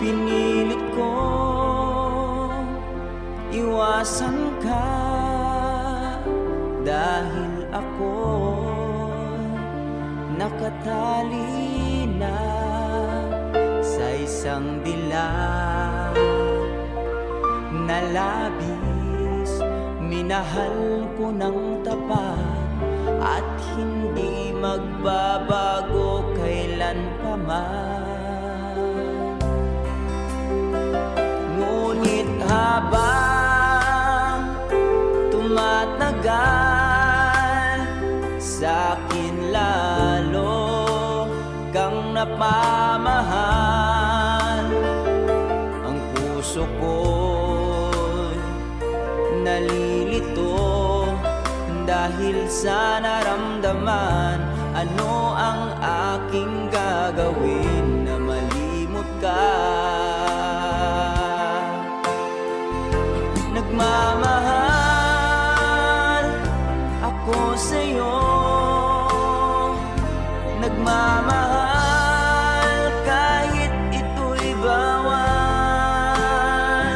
Pinilit ko iwasan ka dahil ako nakatali na sa isang dilag na labis. Minahal ko ng tapat at hindi magbabago kailan pa man. Ngunit habang tumatagal, sa'kin lalo kang napamahal. Ang puso ko'y nalilito dahil sa naramdaman. Ano ang aking gagawin na malimot ka? Nagmamahal ako sa'yo, nagmamahal kahit ito'y bawal.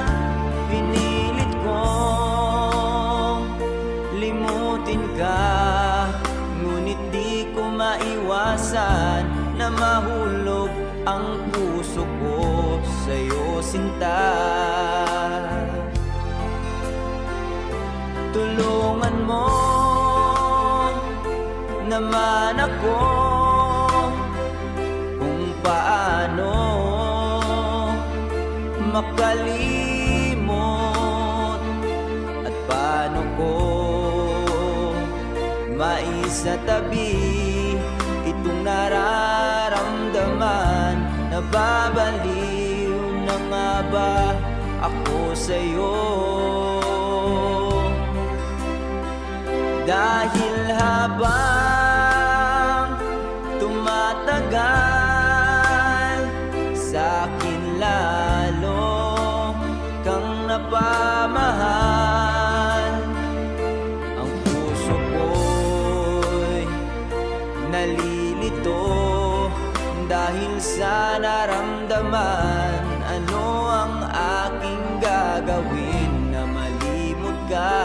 Pinilit kong limutin ka, ngunit di ko maiwasan na mahulog ang puso ko sa'yo, sinta. Tulungan mo naman ako kung paano makalimot at paano ko maisatabi itong nararamdaman. Nababaliw na nga ba ako sa'yo? Dahil habang tumatagal, sa'kin lalo kang napamahal. Ang puso ko'y nalilito dahil sa naramdaman. Ano ang aking gagawin na malimot ka?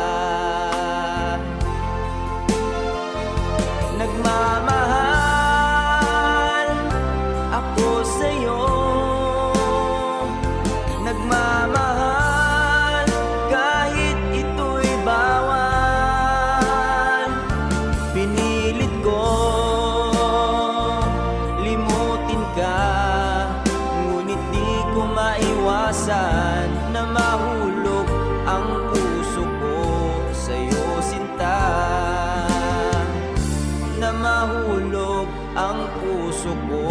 Nagmamahal ako sa'yo, nagmamahal kahit ito'y bawal. Pinilit ko limutin ka, ngunit di ko maiwasan na mahulog ang puso ko sa'yo, sinta. Na mahulog ang puso ko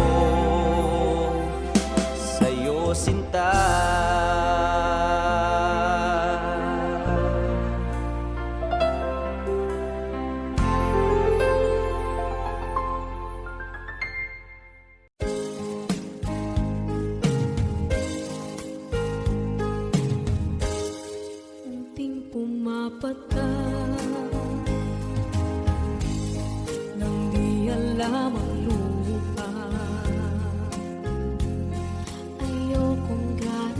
sa'yo, sinta. Unting pumapat ka alam ang lupa. Ayokong gano'n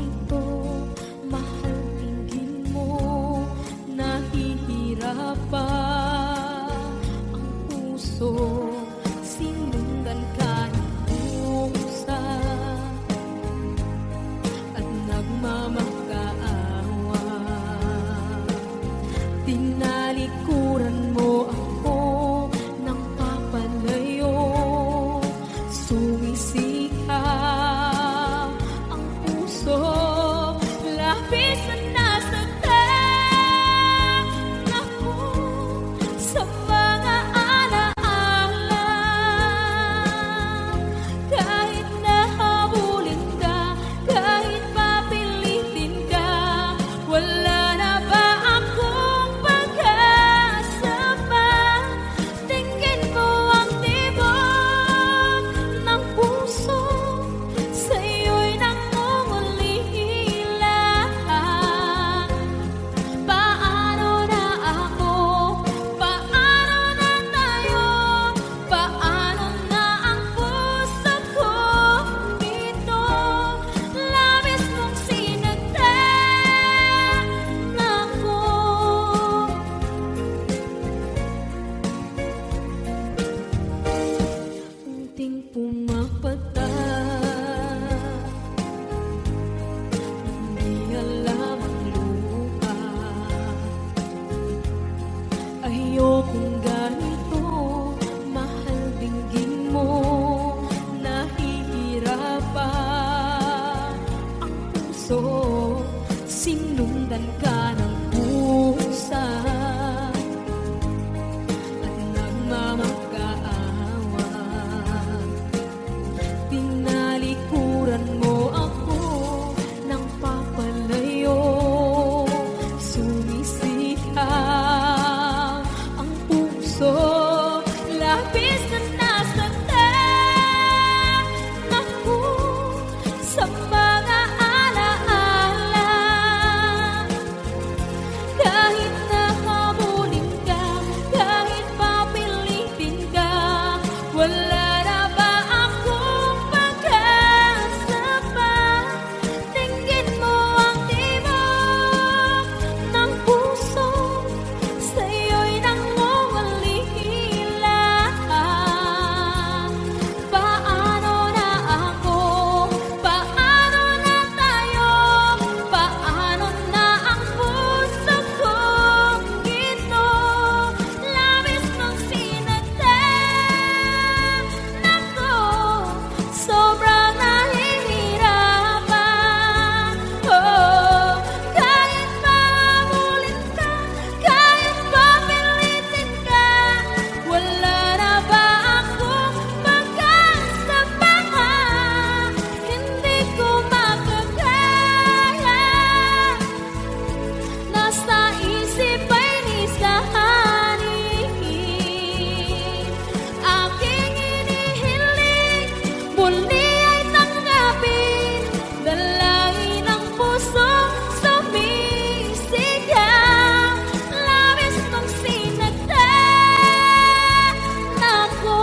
puso, sinundan ka ng pusa at nagmamagkaawa. Tinalikuran mo ako ng papalayo, sumisigaw ang puso, labis na nasaktan ako sa mga alaala. Kahit nahabulin ka, kahit papilitin ka, wala na ba akong pag-asa pa? Tingin mo ang tibok ng puso, sa'yo'y nangungulila. Paano na ako? Paano na tayo? Paano na ang puso kong ito? Labis mong sinaktan ako, sobrang nahihirapan. Oh, kahit mahabulin ka, kahit papilitin ka, wala na ba akong pag-asa pa? Hindi ko makakaya, nasa isip ay nisahanin. Aking inihiling, muli ay tanggapin, dalangin ng puso sumisigaw. Labis mong sinaktan ako.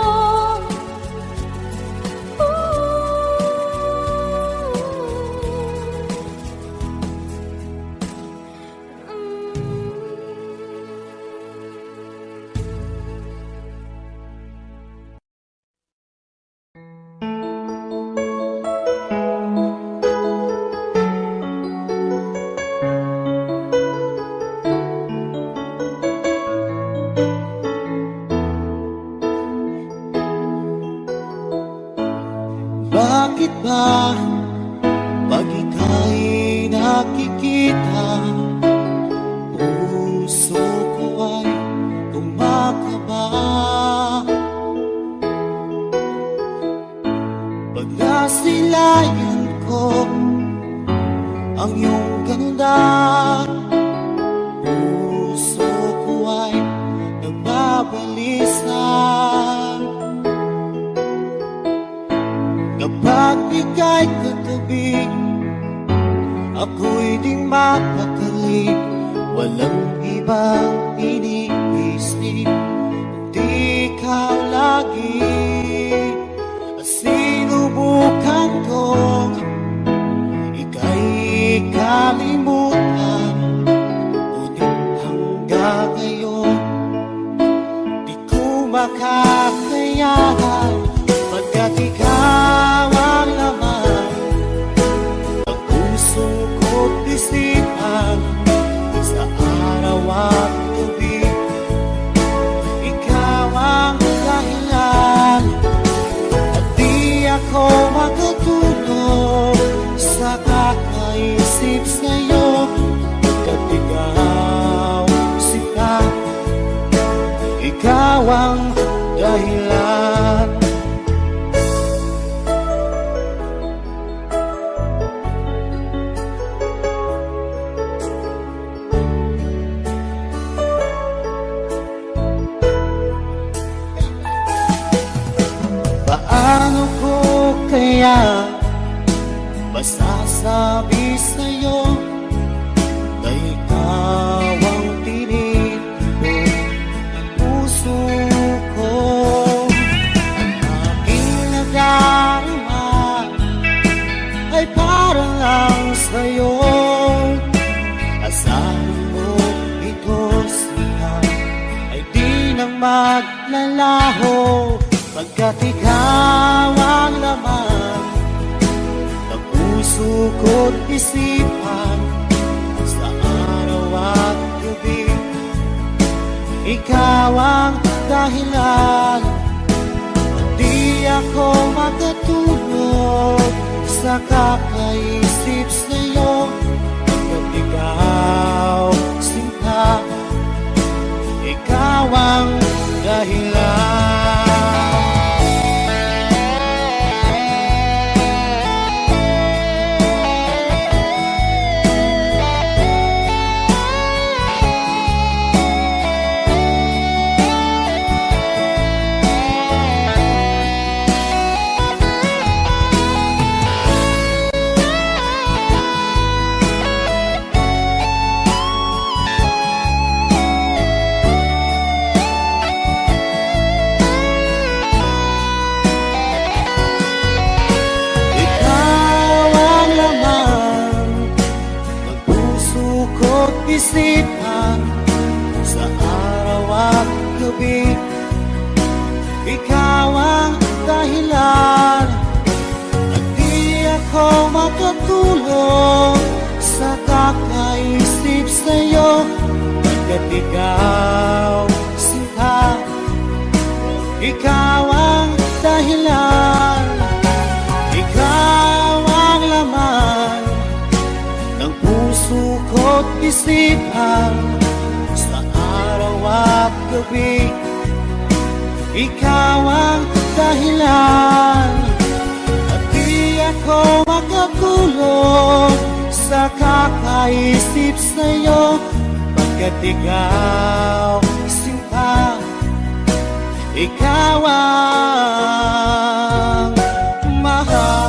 Bakit ba pag ika'y nakikita, puso ko ay kumakaba? Pag nasilayan ko ang iyong ganda, puso ko ay nagbabalisa. Kapag ika'y katabi, ako'y di mapakali. Walang ibang iniisip, kundi ikaw lagi. At sinubukan kong ika'y kalimutan, ngunit hanggang ngayon di ko makakayanan. Pagkat ikaw ang laman ng puso ko't isipan, sa araw at gabi, ikaw ang dahilan. At di ako makatulog sa kakaisip sa'yo, pagkat ikaw sita, ikaw ang dahilan. Paano ko kaya masasabi sa'yo na ikaw ang tinitibok ng puso ko? Ang aking nadarama ay para lang sa'yo. Asahan mo ito siya ay di na maglalaho, pagkat ikaw ang laman ng puso ko't isipan, sa araw at gabi, ikaw ang dahilan. Di ako makatulog sa kakaisip nag-aisip sa'yo pagkat ikaw, sinta, ikaw ang dahilan. Isipan sa araw at gabi, ikaw ang dahilan at di ako makatulog sa kakaisip sa'yo pagkat ikaw, sinta, ikaw ang dahilan, ikaw ang laman ng puso ko't isipan sa araw at gabi, ikaw ang dahilan at di ako makatulog sa kakaisip sa'yo pagkat ikaw, sinta, ikaw ang mahal.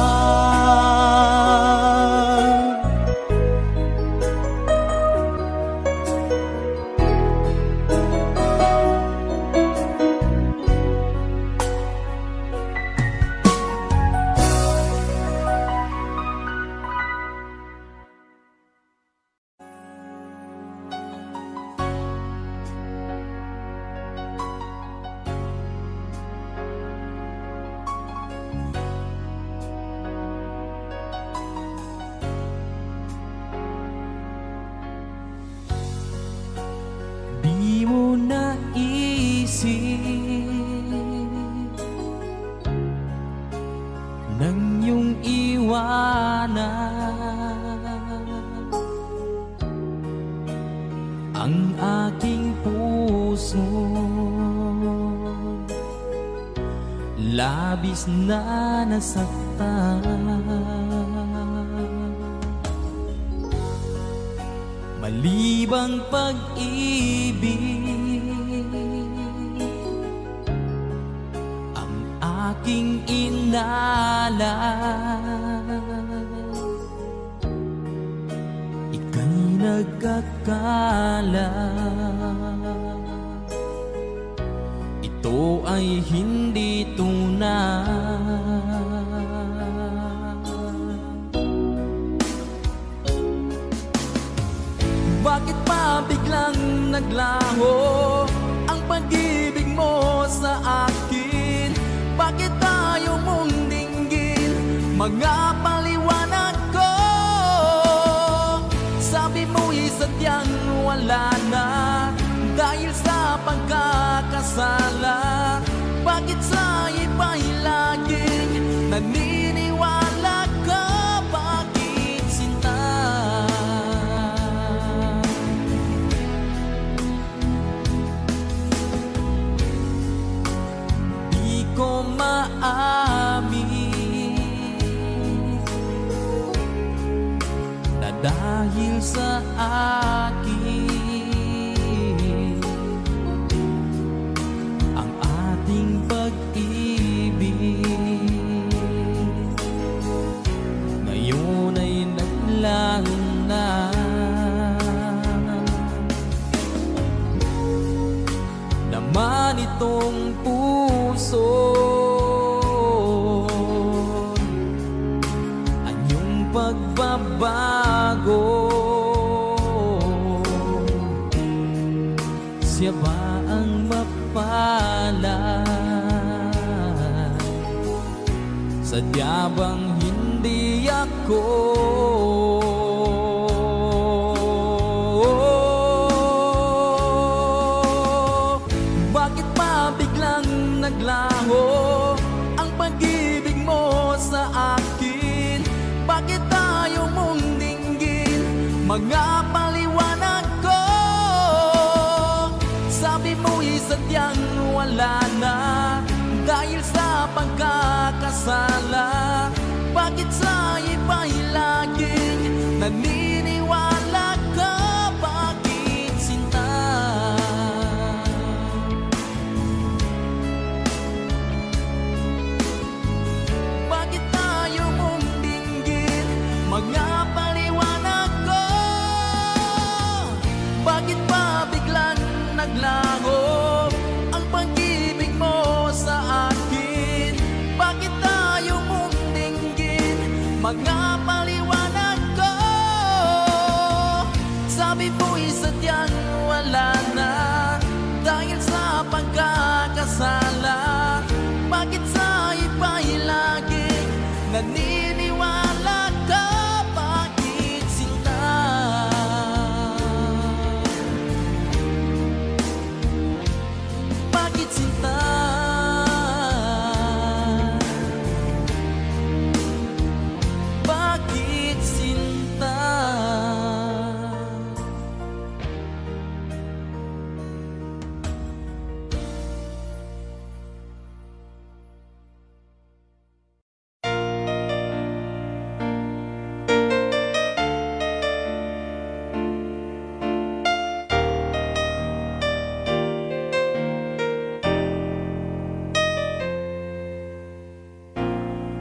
Di mo naisip nang iyong iwanan ang aking puso, labis na nasaktan. Malibang pag-ibig ang aking inalan, ika'y nagkakala ito ay hindi tunay. Bakit pa biglang naglaho ang pag-ibig mo sa akin? Bakit tayo mong dinggin mga paliwanag ko? Sabi mo'y sadyang wala na dahil sa pagkakasala. Bakit sa iba'y laging naniniwala ka? Bakit sinta? Di ko maamin na dahil sa akin ang ating pag-ibig ngayon ay naglaho na. Naman itong puso anyong pagbabago, siya ba ang mapalad? Sadya bang hindi ako? Bakit pa biglang naglaho ang pag-ibig mo sa akin? Bakit tayo mo mga paliwanag ko. Sabi mo'y sadyang wala na dahil sa pagkakasala. Bakit sa iba'y laging naniniwala ka? Bakit sinta? Bakit tayo mong dinggin? Mga paliwanag ko. Bakit ba biglang naglaho ang pag-ibig mo sa akin? Bakit tayo mong dinggin? Mga paliwanag ko. Sabi mo'y sadyang wala na dahil sa pagkakasala. Bakit sa iba'y laging naniniwala ka? Bakit sinta? Bakit sinta? Bakit sinta?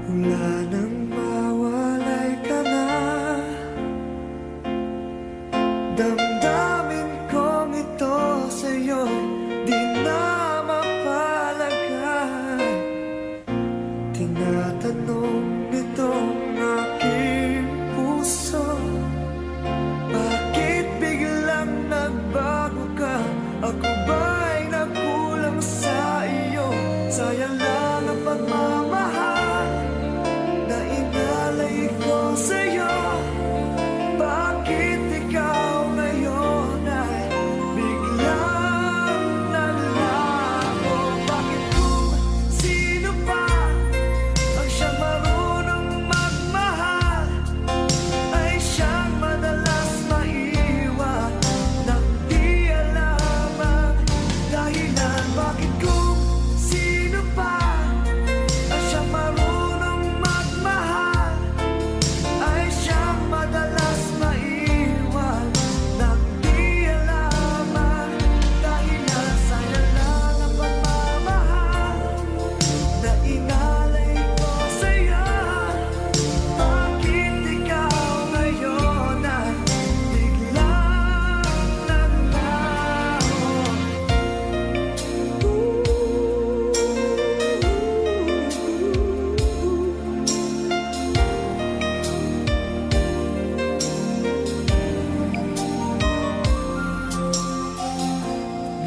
Mula nang mawalay ka na, damdamin kong ito sa'yo'y di na mapalagay. Tinatanong nitong aking puso, bakit biglang nagbago ka? Ako ba'y nagkulang sa iyo? Sayang lang ang pagmamahal na inalay ko sa'yo. Bakit ikaw ngayon ay biglang nalago? Bakit kung sino pa ang siyang marunong magmahal ay siyang madalas maiwan nang di alam ang dahilan? Bakit kung sino pa ang siyang marunong magmahal ay siyang madalas maiwan nang di alam ang dahilan? Sayang lang ang pagmamahal na inalay ko sa'yo. Bakit ikaw ngayon ay biglang naglaho?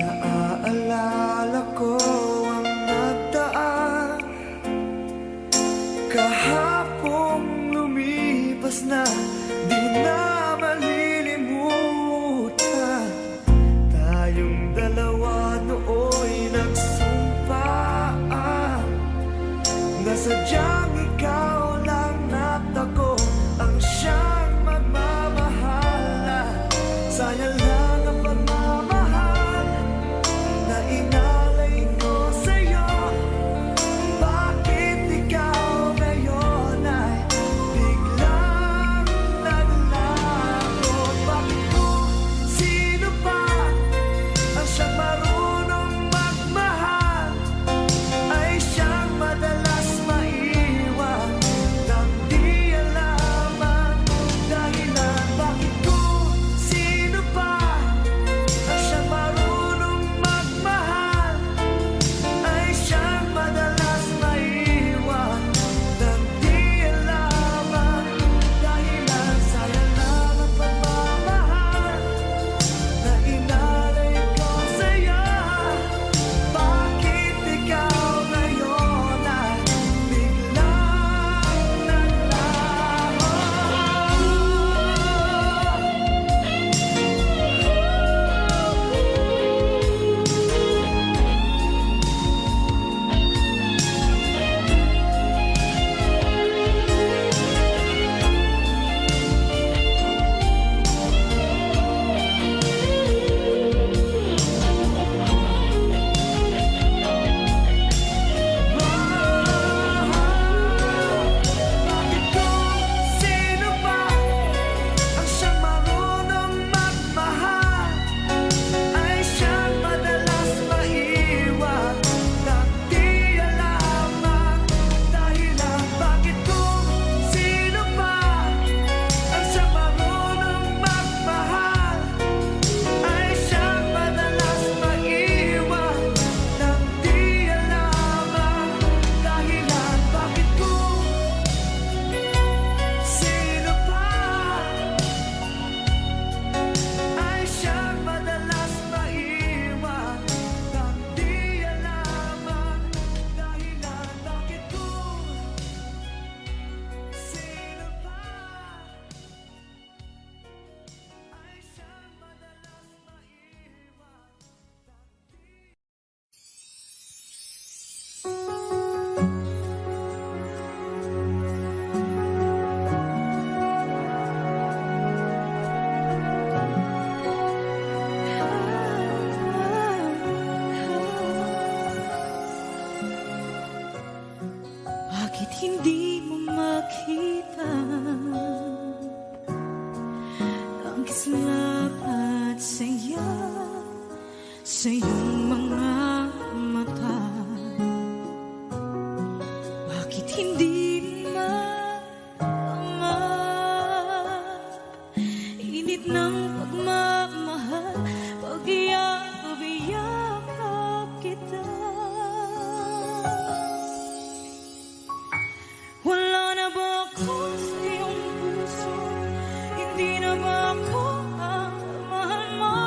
Naaalala ko ang nagdaan kahapong lumipas na, di na malilimutan. Tayong dalawa nooy nagsumpaan na sadyang ikaw lang natako ang siyang magmamahalan. Sayang lang ang pagmamahal na inalay ko sa'yo. Bakit ikaw ngayon ay biglang sa iyong mga mata. Bakit hindi maama? Init ng pagmamahal, pag-iyakap kita. Wala na ba ako sa iyong puso? Hindi na ba ako ang mahal mo?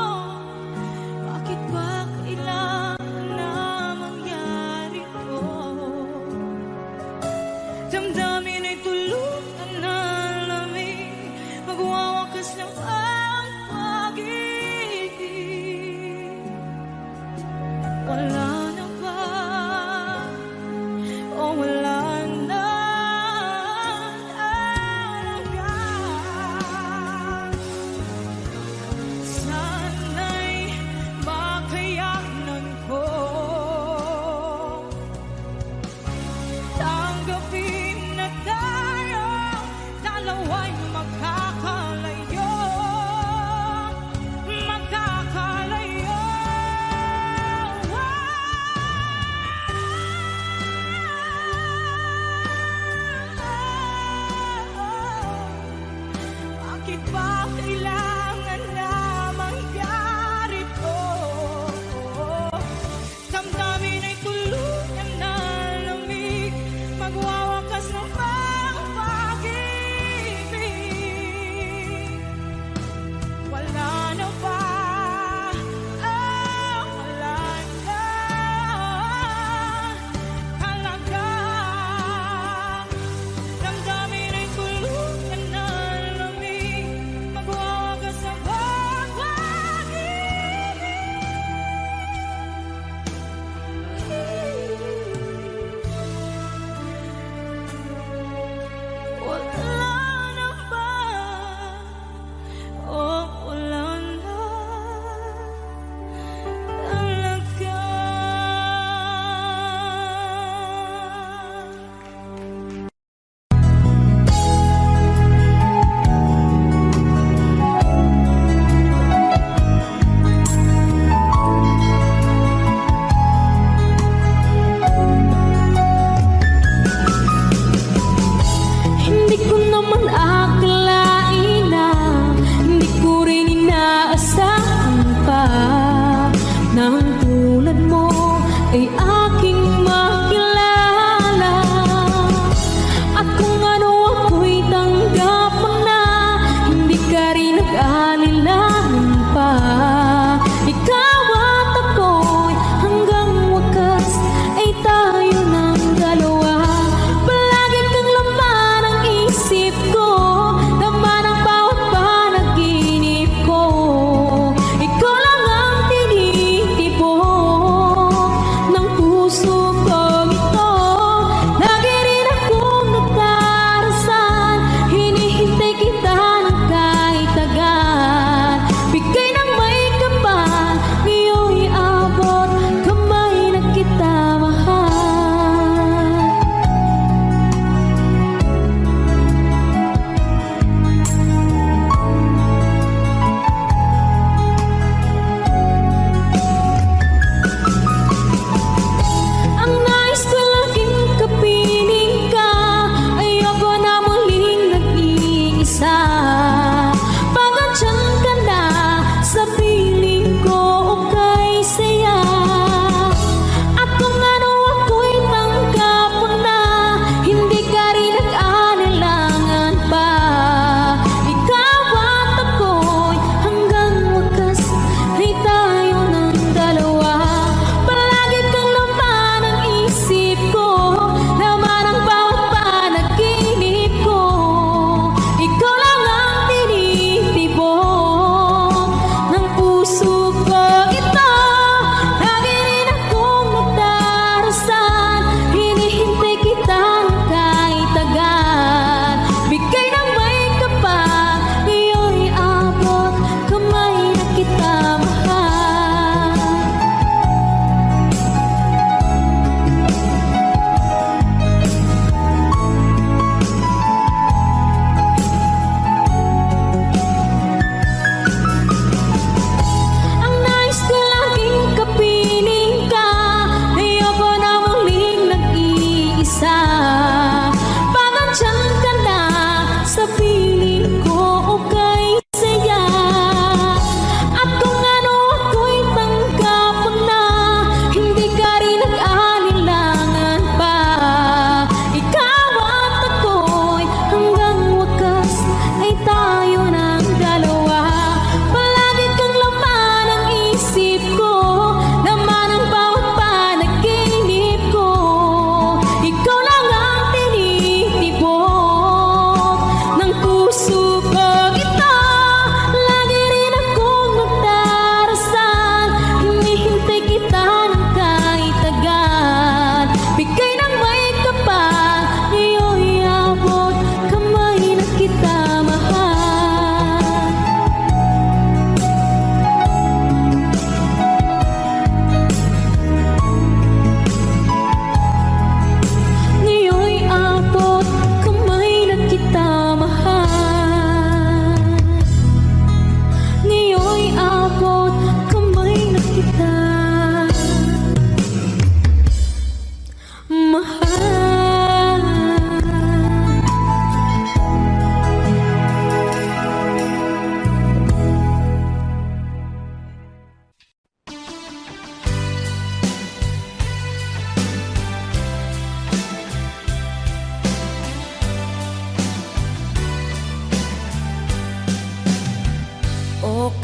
Bakit ba kailangan na mangyari to? Damdamin ay tulutan na lamig, magwawakas ng ang pag-ibig. Wala na ba? O wala na talaga? Sana'y makayanan ko tanggapin na tayo dalawa'y magkakalayo. Magkakalayo. Bakit ba kailangan na mangyari to? Damdamin ay tuluyan na lamig, magwawakas ng pag-ibig. Wala na ba? Wala na talaga. Damdamin ay tuluyan na lamig, magwawakas ng pag-ibig. Wala na ba? O wala na talaga? Hindi ko naman akalain na hindi ko rin inaasahan pa nang tulad mo ay aking makilala. At kung ano ako'y tanggap mo na, hindi ka rin nag-alilangan pa. Ikaw at ako'y hanggang wakas ay tayo ng dalawa. Palagi kang laman ng isip ko, laman ng bawat panaginip ko. Ikaw lang ang tinitibok ng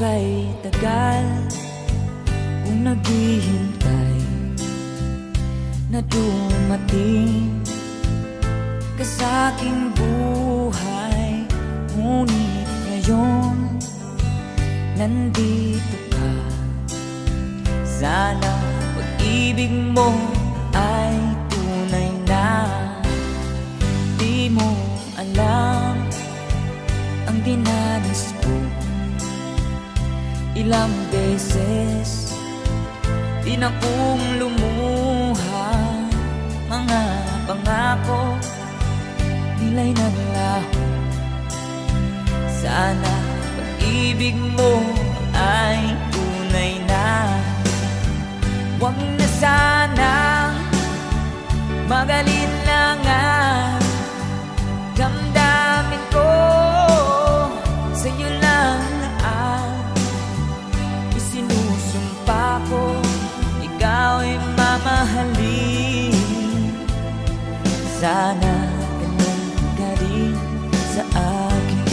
kay tagal kung naghihintay na dumating ka sa aking buhay. Ngunit ngayon nandito ka. Sana pag-ibig mo ay tunay na. Di mo alam ang dinanas ko. Ilang beses din akong lumuha. Mga pangako nila'y naglaho. Sana pag-ibig mo ay tunay na. Huwag na sanang mag-alinlangan. Damdamin ko sa'yo lang ang isinusumpa ko. Ikaw ay mamahalin. Sana ganun ka rin sa akin.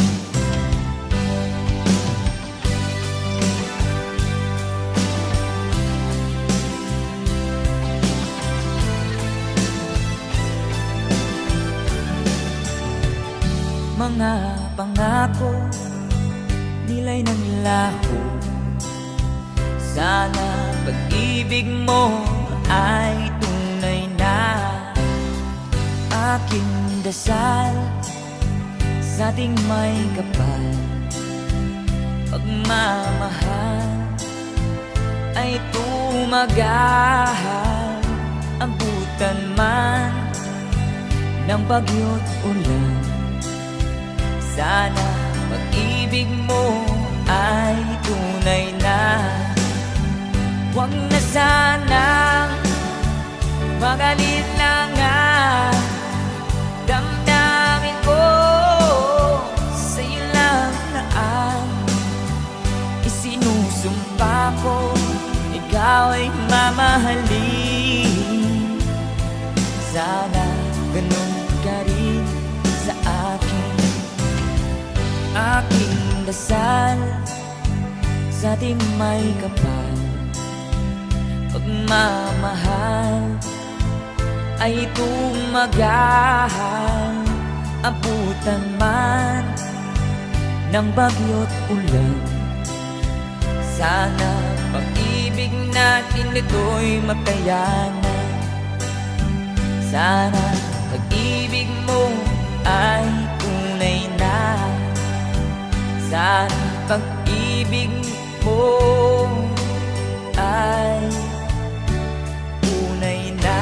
Mga pangako nila'y naglaho. Sana pag-ibig mo ay tunay na. Aking dasal sa ating may kapal. Pagmamahal ay tumagal. Abutan man ng bagyo't ulan. Sana pag-ibig mo ay tunay na. Huwag na sanang mag-alinlangan. Damdamin ko sa'yo lang na ang isinusumpa ko. Ikaw ay mamahalin. Sana ganun ka rin sa akin. Aking dasal sa ating may kapal. Pagmamahal ay tumagal. Abutan man ng bagyo't ulan. Sana pag-ibig natin ito'y makayanan. Sana pag-ibig mo ay tunay na. Sana pag-ibig mo ay tunay na.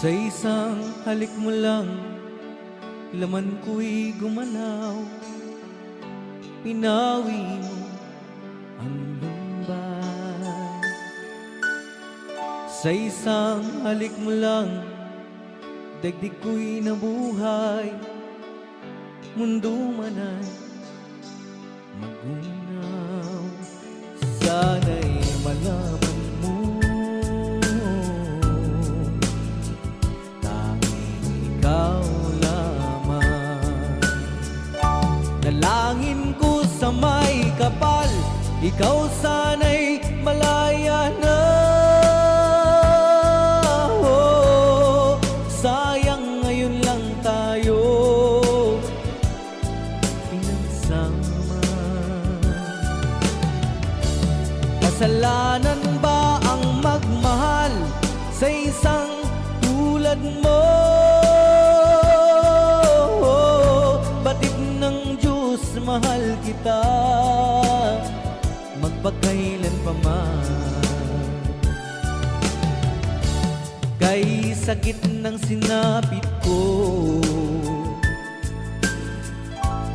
Sa isang halik mo lang, laman ko'y gumalaw. Pinawi mo ang lumbay. Sa isang halik mo lang, dagdig ko'y nabuhay. Mundo man ay magunaw. Sana'y malaman mo, ikaw lamang. Dalangin ko sa may kapal, ikaw sana'y malaya na. Oh, sayang ngayon lang tayo pinagsama. Kasalanan ba ang magmahal sa isang tulad mo? Batid ng Diyos, mahal kita. magpakailan pa man. Kay sakit ng sinapit ko,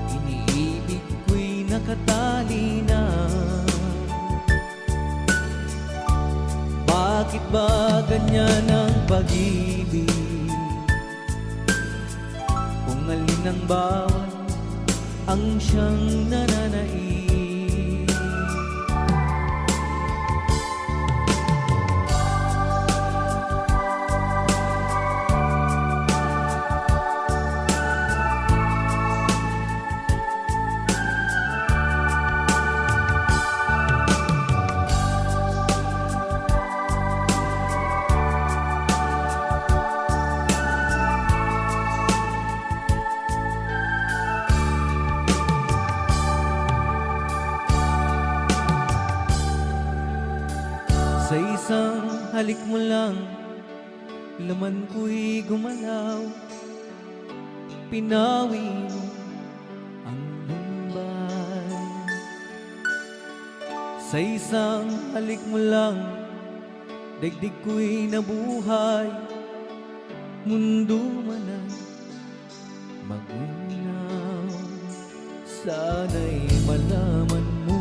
iniibig ko'y nakatali na. Bakit ba ganyan ang pag-ibig? Kung alin ang bawat ang siyang nananaig. Sa isang halik mo lang, laman ko'y gumalaw. Pinawi mo ang lumbay. Sa isang halik mo lang, daigdig ko'y nabuhay. Mundo man ang magunaw, sana'y malaman mo.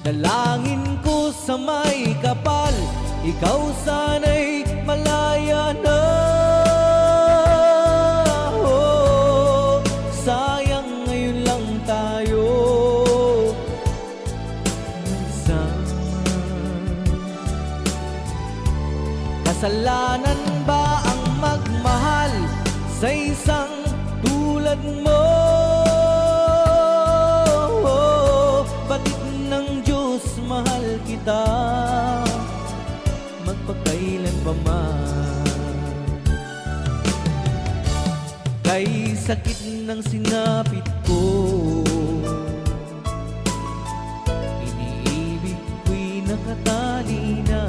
Dalangin ko sa may kapal, ikaw sana'y malaya na. Oh, sayang ngayon lang tayo nagsama. Kasalanan ba ang magmahal sa isang tulad mo? Mahal kita, magpakailan pa man. Kay sakit ng sinapit ko, iniibig ko'y nakatali na.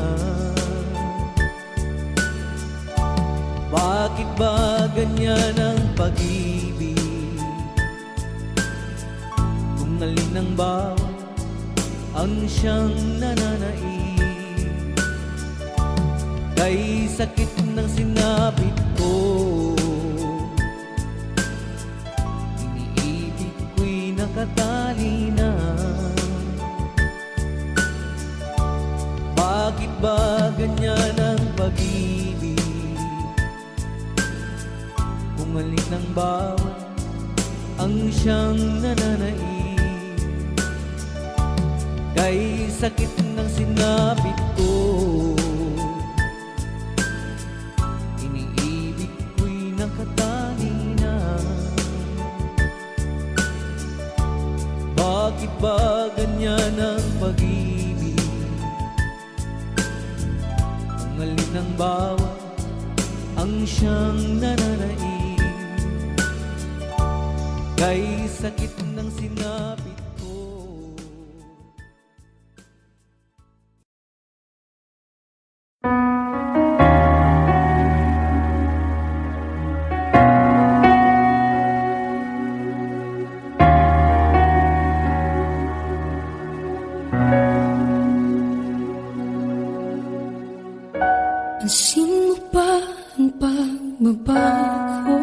Bakit ba ganyan ang pag-ibig? Kung alin ang bawat ang siyang nananaig. Kay sakit ng sinapit ko, iniibig ko'y nakatali na. Bakit ba ganyan ang pag-ibig? Kung alin ang bawat ang siyang nananaig. Kay sakit ng sinapit ko, iniibig ko'y nakatali na. Bakit ba ganyan ang pag-ibig? Kung alin ang bawat ang siyang nananaig. Kay sakit ng sinapit Pansin mo ba ang pagbabago?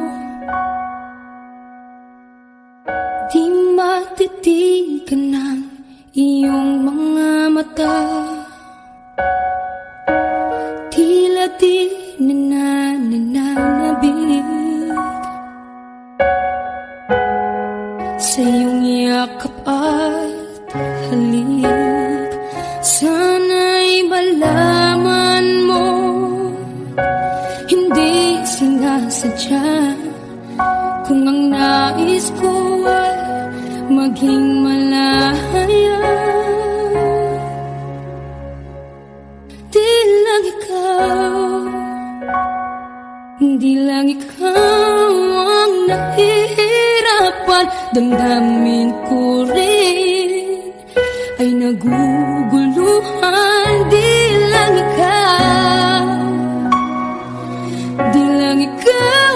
Di matitigan ng iyong mga mata. Tila di nananabig sa iyong yakap at halik. Sana'y malaman mo, hindi sinasadya. Kung ang nais ko ay maging malaya, di lang ikaw, di lang ikaw ang nahihirapan. Damdamin ko rin ay naguguluhan. Di lang ikaw, di lang ikaw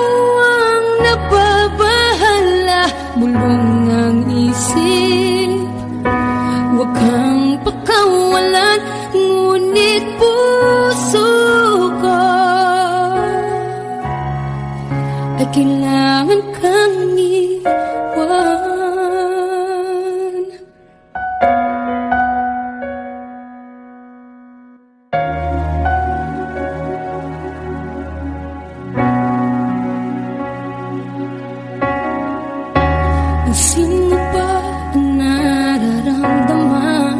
kailangan kang iwan. Sino ba ang nararamdaman?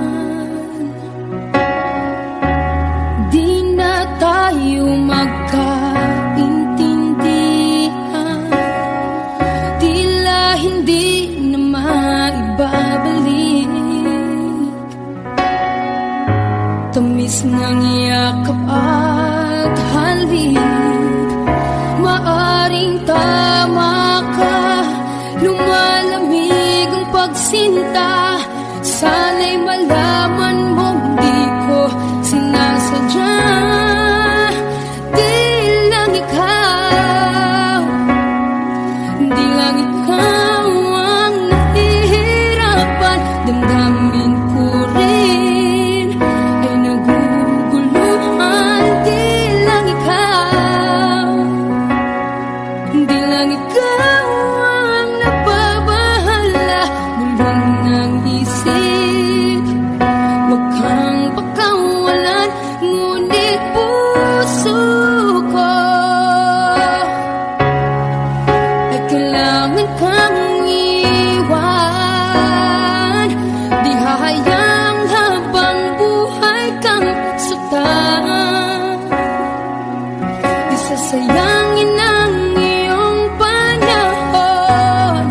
Di na tayo magkaintindihan, tila hindi na maibabalik. Tamis ng yakap at halik, maaring tama ka. Lumalamig ang pagsinta, sana'y malaman mong di ko sinasadya. Di lang ikaw ang nahihirapan. Damdamin ko rin ay naguguluhan. Di lang ikaw ang nababahala. Bulong ng isip, huwag kang pakawalan. Ngunit puso ko ay kailangan kang iwan. Di hahayang habang buhay kang saktan. Di sasayangin ang iyong panahon.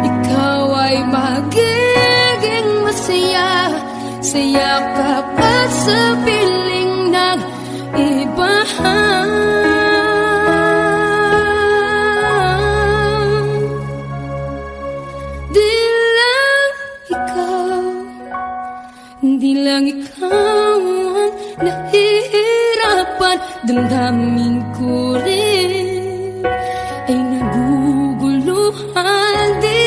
Ikaw ay magiging masaya sa yakap at sa piling ng iba. Di lang ikaw ang nahihirapan. Damdamin ko rin ay naguguluhan. Di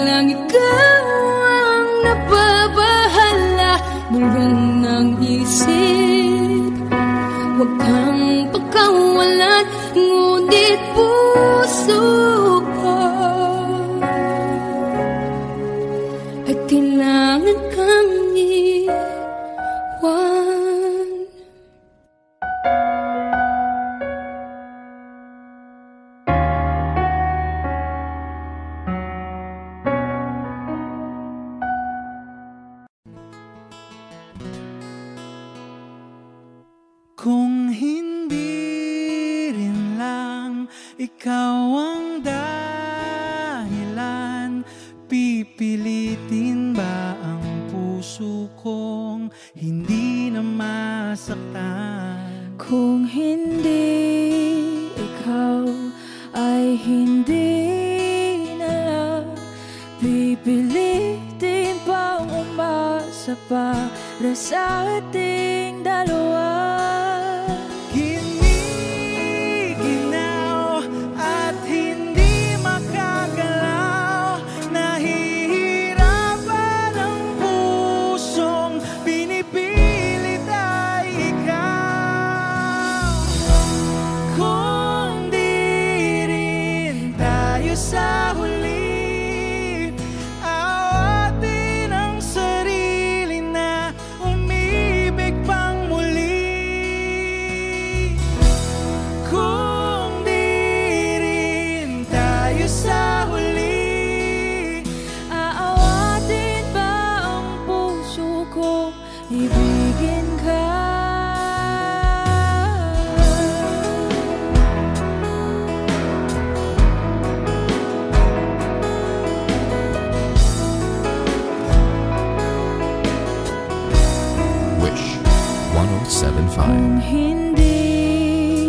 lang ikaw ang nababahala. Bulong ng isip, huwag kang pakawalan. Ngunit puso ko ay kailangan kang iwan. Kung hindi rin lang ikaw ang dahilan, pipilitin ba ang puso kong hindi na masaktan? Kung hindi ikaw ay hindi na lang, pipilitin pang umasa para sa ating dalawa. Giniginaw at hindi makagalaw, nahihirapan ang pusong pinipilit ay ikaw. Kung di rin tayo sa huli, awatin ang sarili na umibig pang muli. Kung di rin tayo sa huli, Aawatin ba ang puso ko, ibigin ka? Wish 1075. Kung hindi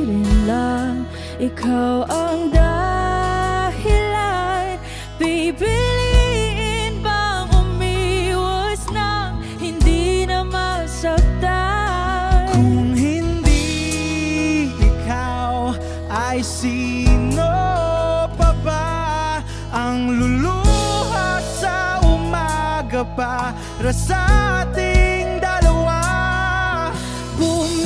rin lang ikaw ang dahilan, pipiliin bang umiwas nang hindi na masaktan? kung hindi ikaw ay sino pa ba ang luluha sa umaga para sa ating dalawa? Bumibitaw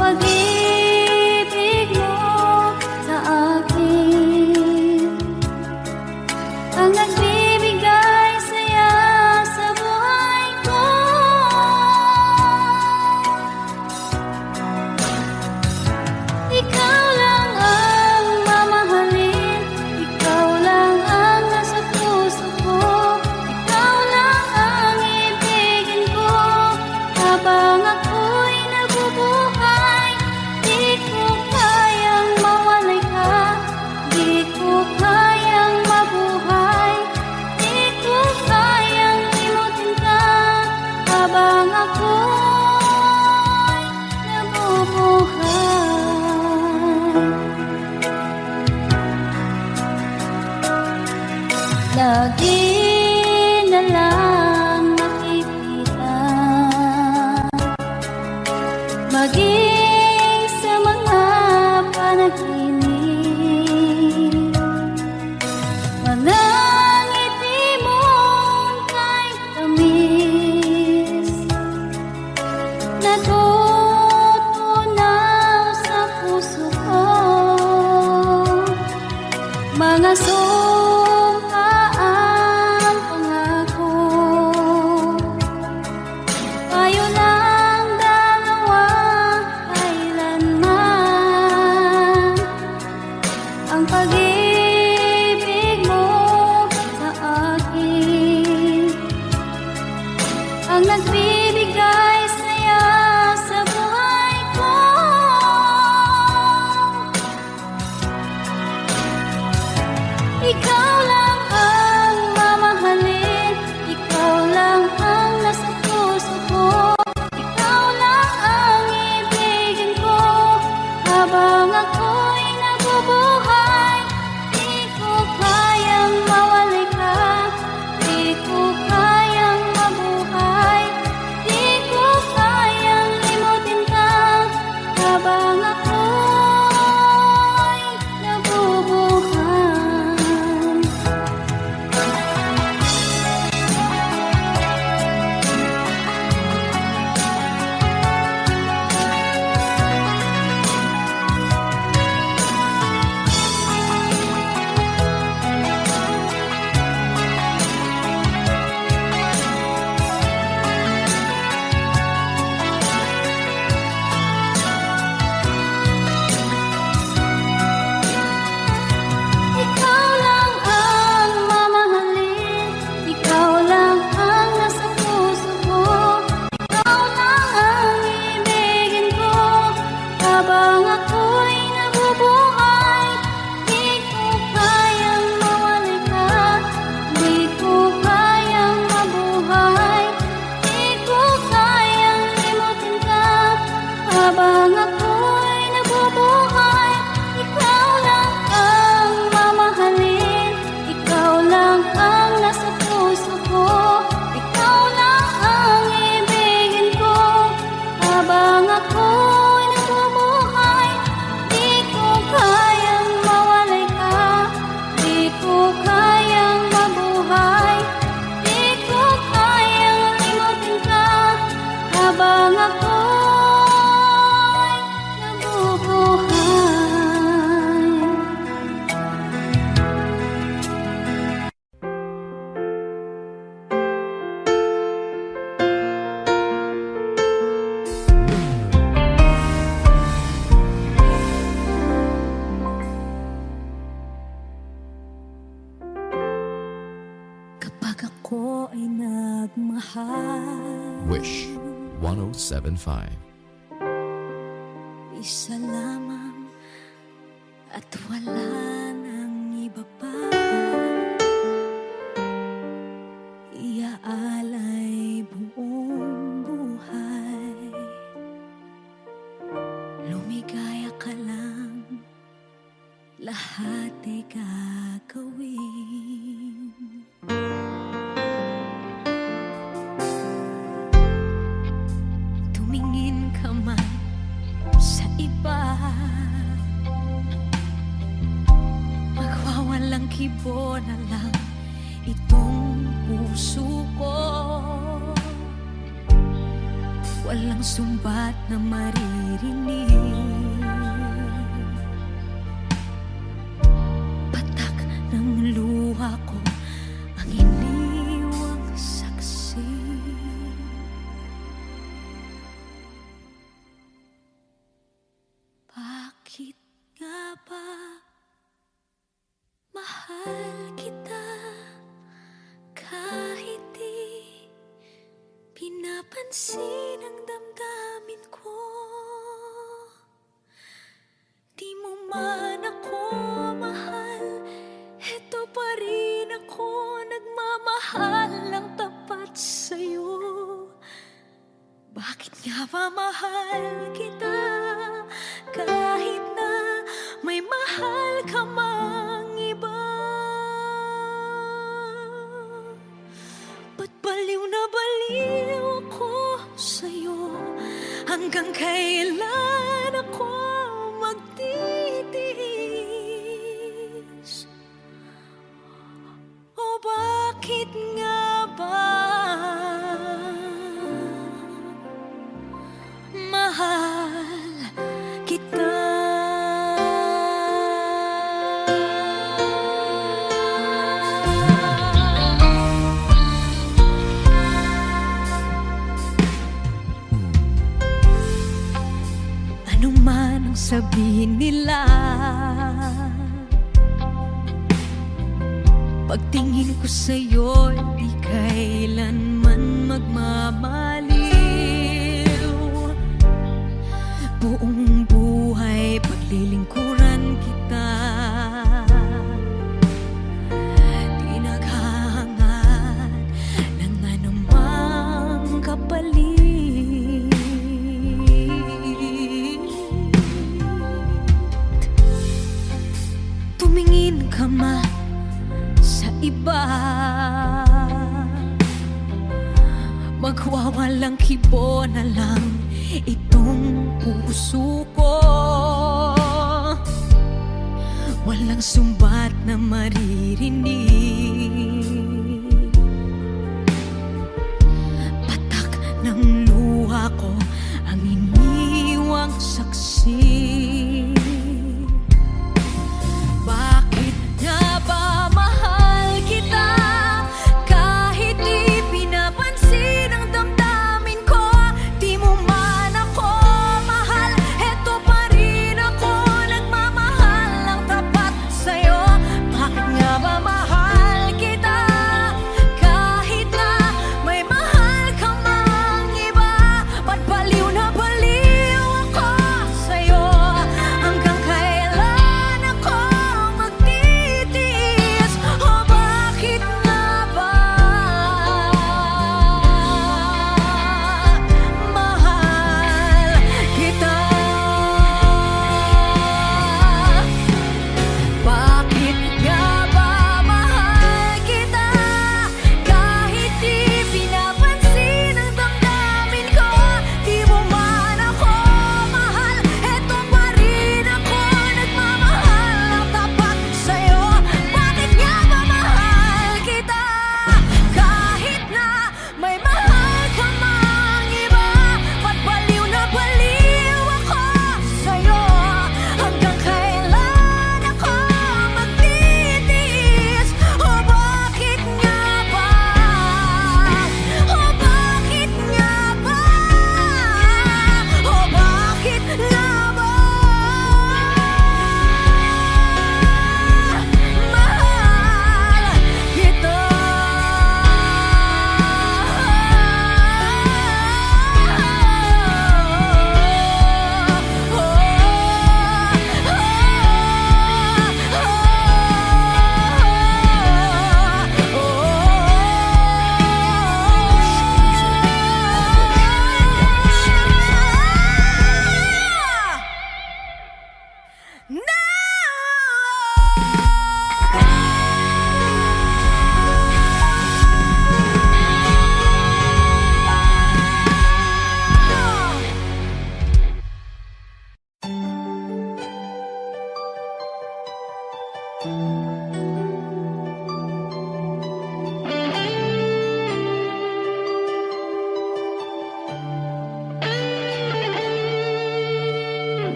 pag-ibig mo sa akin ang nagbibigay saya sa buhay ko. Ikaw lang ang mamahalin, ikaw lang ang nasa puso ko, ikaw lang ang ibigin ko habang ako'y nabubuhay. Di ko kayang mawalay ka, di ko kayang mabuhay, di ko kayang limutin ka habang ako'y nabubuhay. Lagi na lang nakikita, maging sa mga panaginip, mga ngiti mong kahit tamis, natutunaw sa puso ko. Mga sumpaang pangako, tayo lang dalawa kailanman. Ang pag-ibig mo sa akin ang nagbibigay saya sa buhay ko. Ikaw lang ang mamahalin, ikaw lang ang nasa puso ko, ikaw lang ang ibigin ko habang ako'y nabubuhay. Di ko kayang mawalay ka, di ko kayang mabuhay, di ko kayang limutin ka habang ako'y nabubuhay. Ikaw lang ang mamahalin, ikaw lang ang nasa puso ko, ikaw lang ang ibigin ko habang ako'y nabubuhay. Di ko kayang mawalay ka, di ko kayang mabuhay, di ko kayang limutin ka habang ako'y nabubuhay. Ikaw lang ang mamahalin, ikaw lang ang nasa puso ko, ikaw lang ang ibigin ko habang ako'y nabubuhay. Di ko kayang mawalay ka, di ko kayang mabuhay, di ko kayang limutin ka habang ako'y nabubuhay. Kapag ako ay nagmahal, Wish 1075. isa lamang at wala nang iba pa. Iaalay buong buhay, lumigaya ka lang, lahat ay gagawin. Tumingin ka man sa iba, magwawalang kibo na lang itong puso ko. walang sumbat na maririnig. Patak ng luha ko ang iniwang saksi. Bakit nga ba mahal kita kahit di pinapansin ang damdamin ko? Di mo man ako mahal, eto pa rin ako nagmamahal ng tapat sa'yo. Bakit nga ba mahal kita kahit na may mahal ka mang iba? Ba't baliw na baliw ako sa'yo? Hanggang kailan ako magtitiis? O bakit nga ba mahal kita? Ano man ang sabihin nila, pagtingin ko sa'yo, di kailanman magmamaliw. Buong buhay paglilingkuran kita, di naghahangad ng anumang kapalit. Tumingin ka man sa iba, magwawalang kibo na lang itong puso ko. Walang sumbat na maririnig. Patak ng luha ko ang iniwang saksi. Bakit nga ba mahal kita kahit di pinapansin ang damdamin ko? Di mo man ako mahal, eto pa rin ako nagmamahal ng tapat sa'yo. Bakit nga ba mahal kita kahit na may mahal ka mang iba? Ba't baliw na baliw ako sa'yo?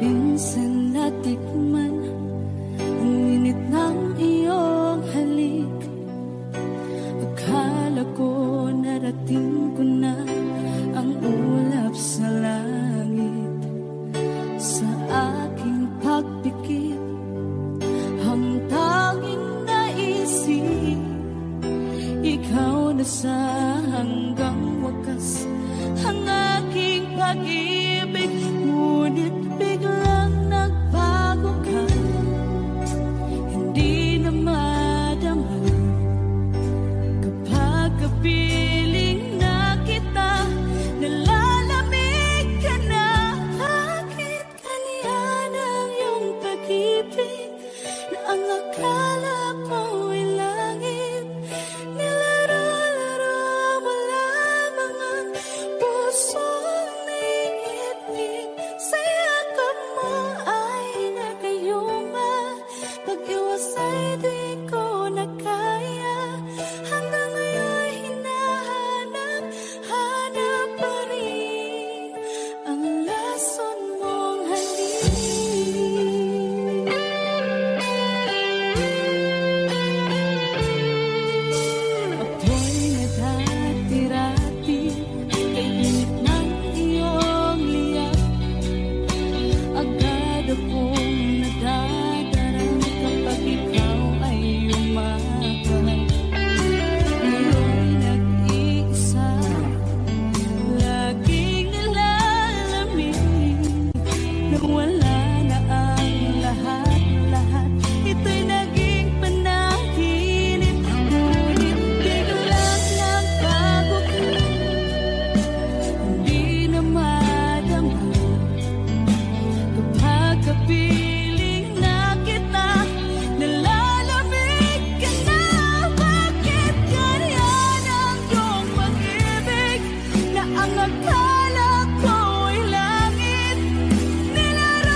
minsan natikman ang init ng iyong halik. Akala ko narating ko na ang ulap sa langit. Sa aking pagpikit, ang tanging naisip, ikaw na sa hanggang wakas ang aking pag-ibig. Ngunit biglang nagbago ka, hindi na madama kapag kapiling na kita. Nalalamig ka na. Bakit kaniyan ang iyong pag-ibig na ang akala ko'y langit? Nilaro-laro mo lamang ang pusong niitig. Sa yakap mo ay nagayuma, pag-iwas ay di ko na kaya. Hanggang ngayon hinahanap pa rin ang lason mong halik. Ako'y nadati-rati kay init ng iyong liyap. Agad akong nadadarang kapag ikaw ay umakay. Ngayon nag-iisa, laging nilalamig. Nang wala na ang lahat-lahat, ito'y naging panaginip. Ngunit biglang nagbago ka, hindi na madama kapag kapiling na kita. Nalalamig ka na. Bakit ganyan ang iyong pag-ibig na ang akala ko'y langit? Nilaro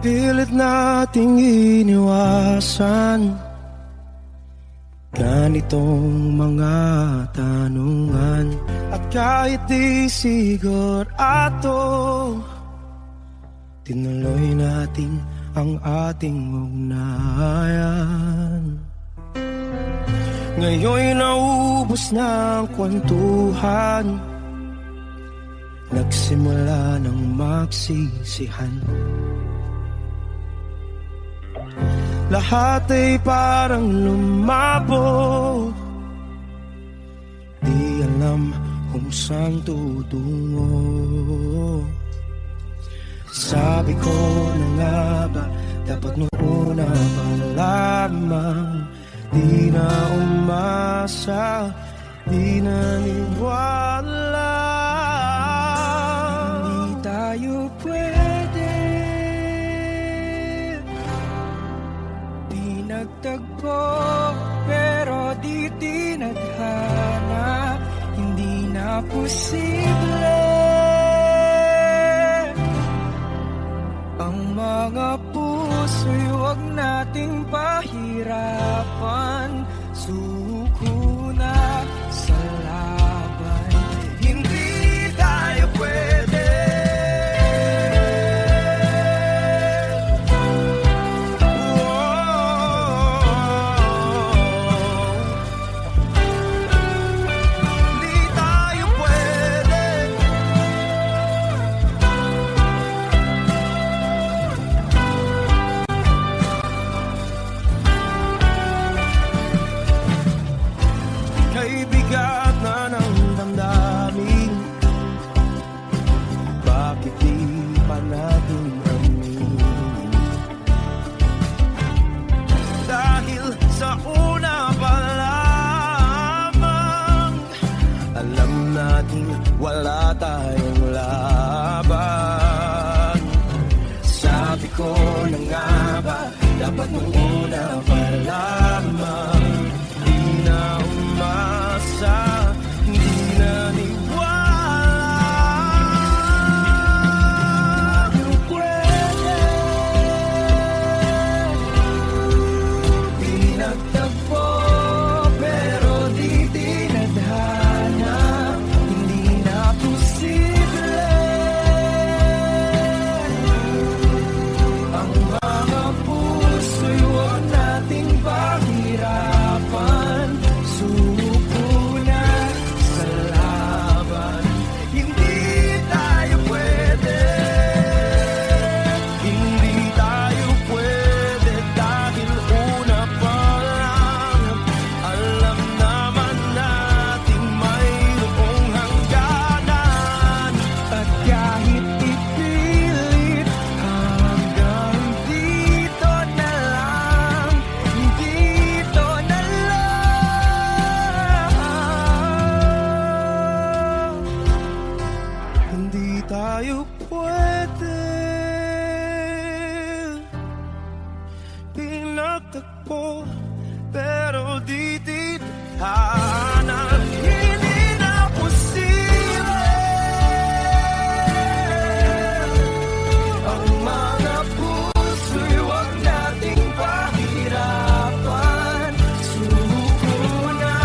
pilit nating iniwasan ganitong mga tanungan. At kahit di sigurado, tinuloy natin ang ating ugnayan. Ngayon'y naubos na ang kwentuhan, nagsimula ng magsisihan. Lahat ay parang lumabo, di alam kung saan tutungo. Sabi ko na nga ba, dapat nung una pa lamang, di na umasa, di naniwala. Hindi tayo pwede, di nagtagpo, pero di tinadhana. Hindi na posible ang mga puso'y huwag nating pahirapan. Suko na sa laban, hindi tayo pwede. Hindi tayo pwede. Kay bigat na ng damdamin, bakit di pa natin aminin? Dahil sa una pa lamang, alam natin wala tayong laban. Sabi ko na nga ba, dapat nung una pa lamang, di na umasa, di naniwala. Di pwede, di nagtagpo, pero di tinadhana. Hindi na posible ang mga puso'y huwag nating pahirapan. Suko na sa laban, hindi tayo pwede. Hindi tayo pwede dahil una pa lang, alam naman natin mayroong hangganan. At kahit ipilit, hanggang dito na lang, dito na lang. Hindi tayo pwede, pinagtagpo, pero di tithanan. Hindi na posible ang mga puso'y huwag nating pahirapan. Suko na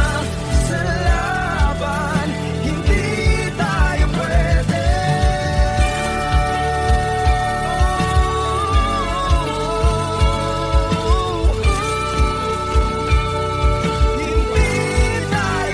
sa laban, hindi tayo pwede. Hindi tayo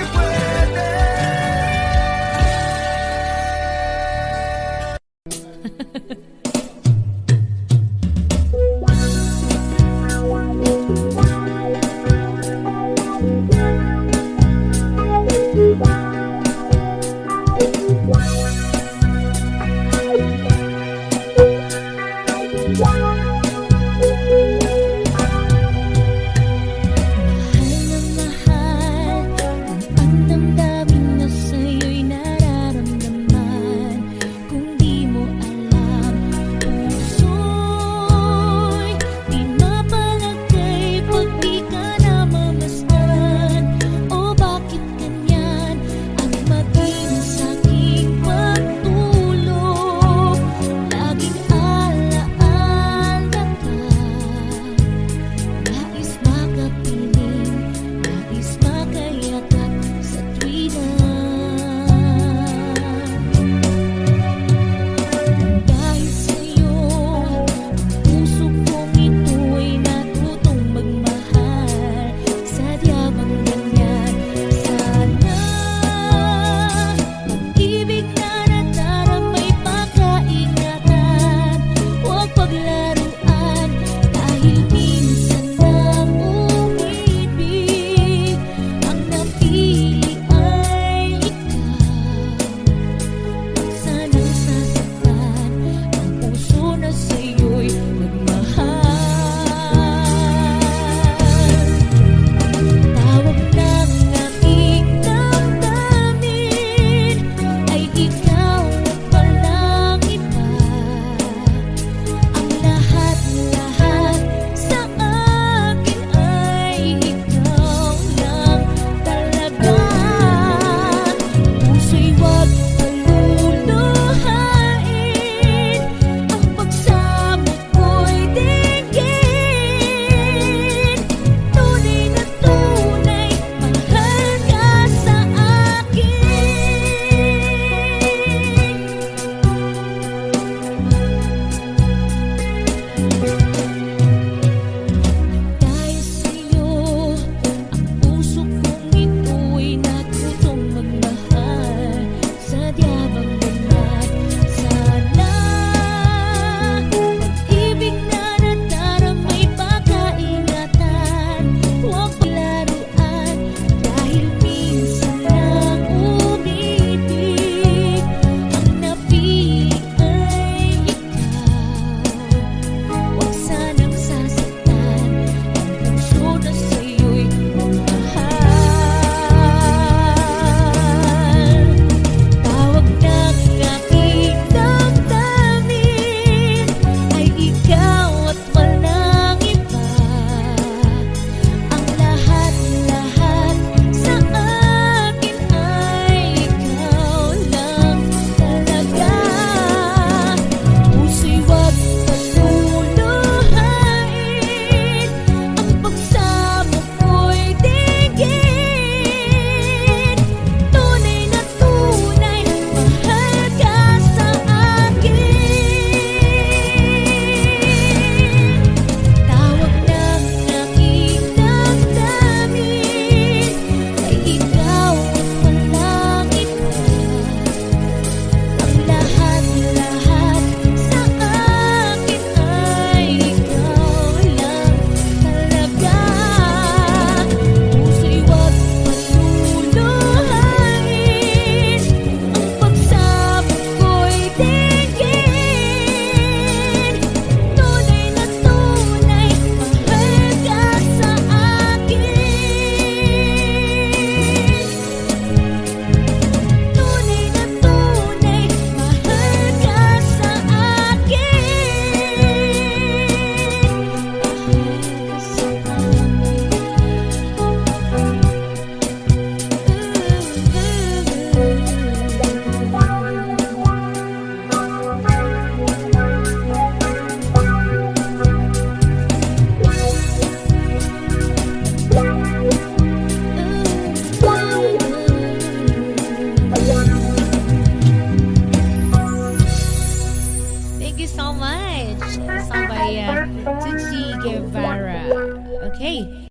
Okay.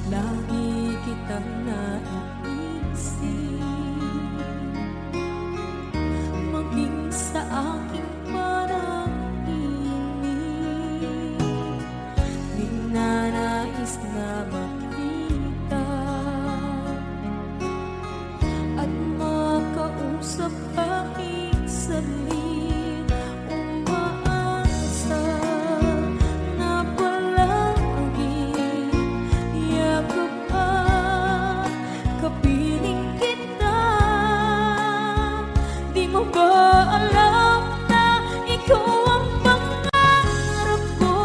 Lagi kitang naiisip, maging sa aking parang inip. Ninanais na makita at makausap kahit saglit. Umaasa na palagi yakap at kapiling kita. Di mo ba alam na ikaw ang pangarap ko?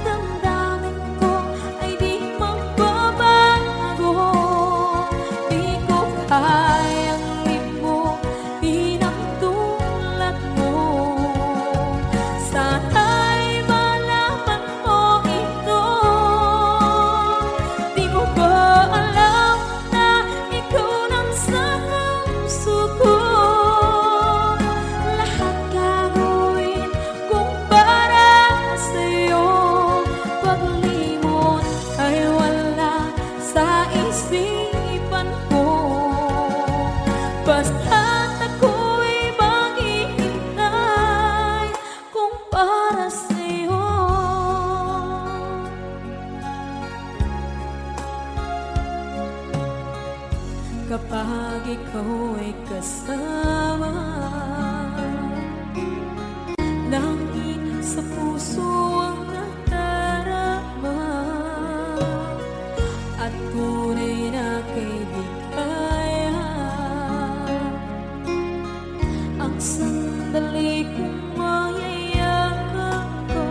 Damdamin ko ay di magbabago. Di ko kayang limutin ang tulad mo. Sana'y malaman mo ito. Di mo ba alam na ikaw nang sa puso ko? Lahat gagawin kung para sa'yo. Paglimot ay wala sa isipan ko. Basta't ako'y maghihintay kung para sa'yo. Kapag ikaw ay kasama, langit sa puso ang nadarama, at tunay na kaibigan. Ang sandali kong mayayakap ko,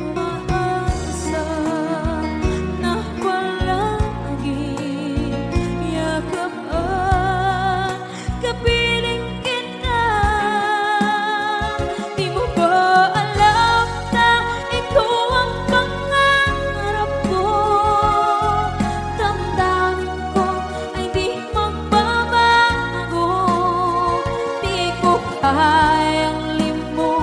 umaasa na palagi yakap at kapiling kita. Di mo ba alam na ikaw ang pangarap ko? Damdamin ko ay di magbabago. Di ko kayang limutin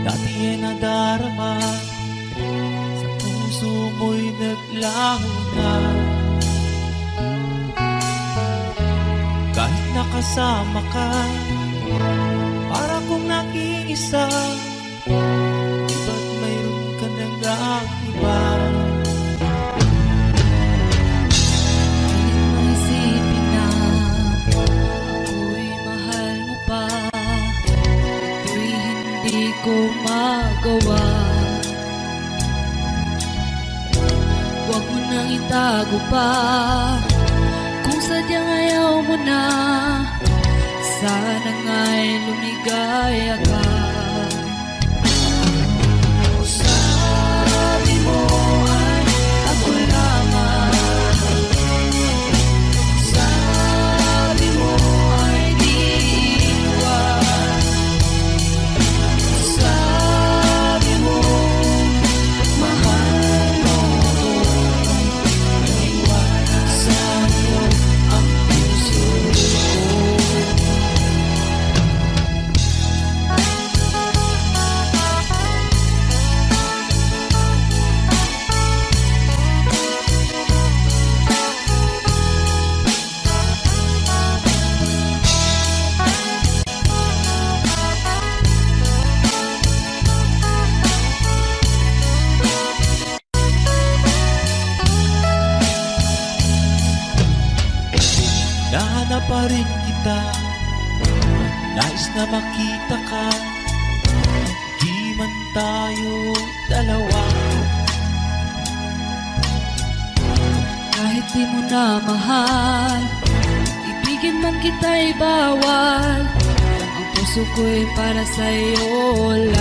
Dati ay nadarama, sa puso mo'y naglaho na. Kahit nakasama ka, para kong nag-iisa, ba't mayroon ka nang iba? Isipin na ako'y mahal mo pa, ito'y hindi ko magawa. Huwag mo nang itago pa, kung sadyang ayaw mo na, sana nga'y lumigaya ka. Sabi mo ay ako lamang, sabi mo ay di iwan, sabi mo mahal mo ako, iwanan sa'yo ang puso ko. Nahanap pa rin kita, nais na makita ka, di man tayo dalawa. Kahit di mo na mahal, ibigin man kita'y bawal, ang puso ko'y para sa'yo lang.